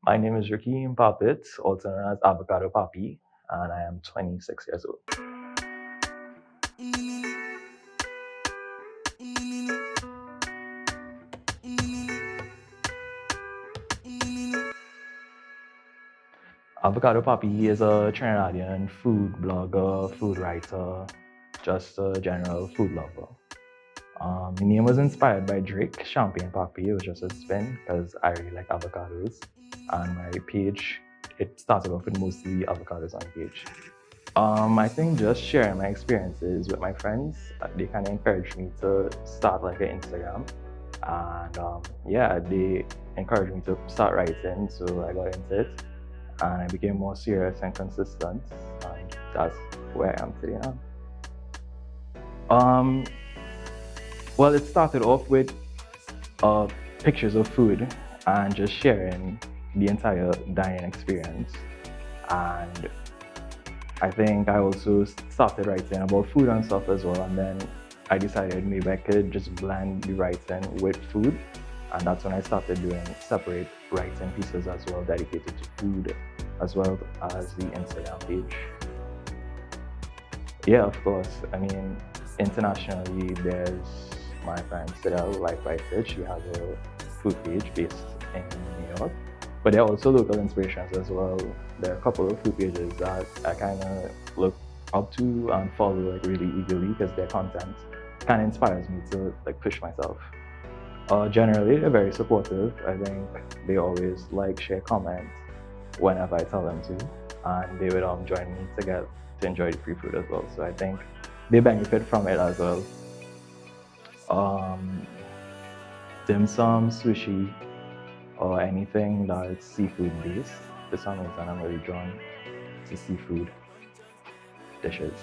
My name is Ricky Papit, also known as Avocado Papii, and I am 26 years old. Avocado Papii is a Trinidadian food blogger, food writer, just a general food lover. The name was inspired by Drake, Champagne Papii. It was just a spin because I really like avocados. And my page, it started off with mostly avocados on the page. I think just sharing my experiences with my friends, they kind of encouraged me to start like an Instagram. And yeah, they encouraged me to start writing, so I got into it. And I became more serious and consistent. And that's where I am today now. Well, it started off with pictures of food and just sharing the entire dining experience. And I think I also started writing about food and stuff as well. And then I decided maybe I could just blend the writing with food. And that's when I started doing separate writing pieces as well, dedicated to food, as well as the Instagram page. Yeah, of course. I mean, internationally, there's my friend Astella, like I said, she has a food page based in New York. But there are also local inspirations as well. There are a couple of food pages that I kind of look up to and follow like really eagerly because their content kind of inspires me to like push myself. Generally, they're very supportive. I think they always like, share, comment whenever I tell them to, and they would join me to enjoy the free food as well. So I think they benefit from it as well. Dim sum, sushi, or anything that's seafood based. For some reason, I'm really drawn to seafood dishes.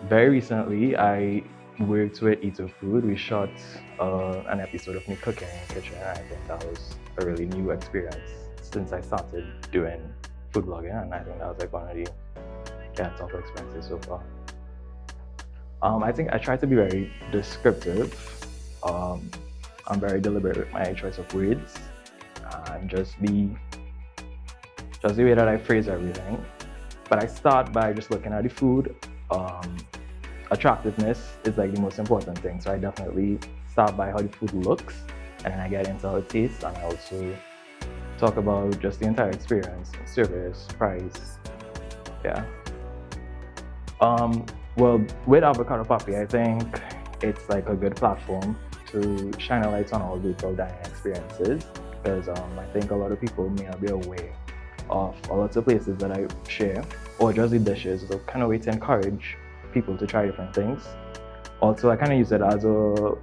Very recently, I worked with E02. We shot an episode of me cooking in the kitchen, and I think that was a really new experience since I started doing food blogging, and I think that was like one of the top experiences so far. I think I try to be very descriptive. I'm very deliberate with my choice of words and just the way that I phrase everything. But I start by just looking at the food. Attractiveness is like the most important thing. So I definitely start by how the food looks, and then I get into how it tastes, and I also talk about just the entire experience, service, price, yeah. Well, with Avocado Papii, I think it's like a good platform to shine a light on our local dining experiences, because I think a lot of people may not be aware of a lot of places that I share, or just the dishes, so kind of way to encourage people to try different things. Also, I kind of use it as a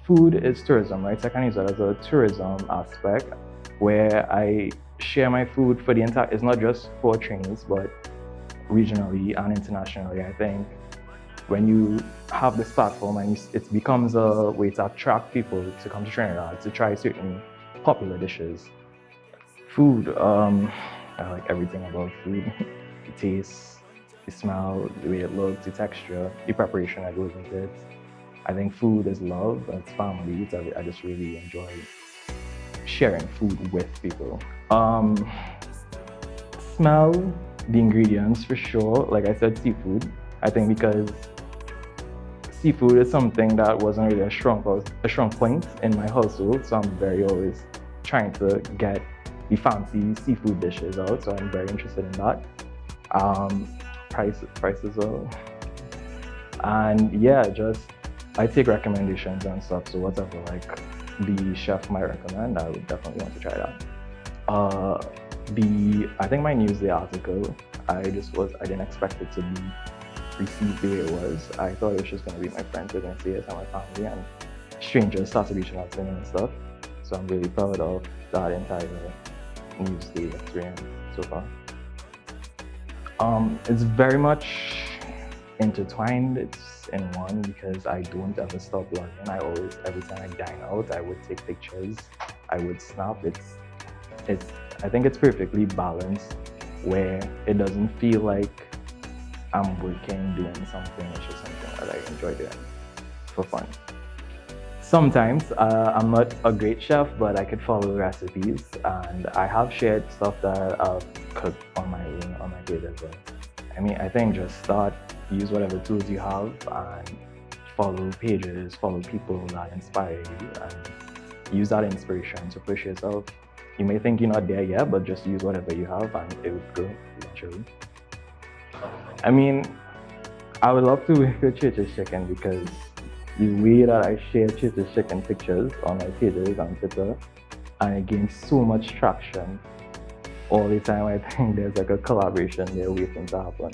food is tourism, right? So I kind of use it as a tourism aspect where I share my food for the entire, it's not just for trainees, but regionally and internationally. I think when you have this platform and it becomes a way to attract people to come to Trinidad to try certain popular dishes. Food, I like everything about food. The taste, the smell, the way it looks, the texture, the preparation that goes with it. I think food is love, it's family. I just really enjoy sharing food with people. Smell, the ingredients for sure. Like I said, seafood. I think because seafood is something that wasn't really a strong point in my household, so I'm very always trying to get the fancy seafood dishes out. So I'm very interested in that. Price as well. And yeah, just I take recommendations and stuff. So whatever like the chef might recommend, I would definitely want to try that. I think my Newsday article, I didn't expect it to be received the way it was. I thought it was just going to be my friends who were going to see it and my family, and strangers started reaching out to me and stuff. So I'm really proud of that entire Newsday experience so far. It's very much intertwined. It's in one because I don't ever stop blogging. Every time I dine out, I would take pictures, I would snap. I think it's perfectly balanced where it doesn't feel like I'm working, doing something. It's just something that I enjoy doing for fun. Sometimes I'm not a great chef, but I could follow recipes, and I have shared stuff that I've cooked on my page as well. I mean, I think just start, use whatever tools you have, and follow pages, follow people that inspire you, and use that inspiration to push yourself. You may think you're not there yet, but just use whatever you have, and it will grow eventually. I mean, I would love to make a church's chicken because the way that I share church's chicken pictures on my pages on Twitter, and it gains so much traction all the time. I think there's like a collaboration there waiting to happen.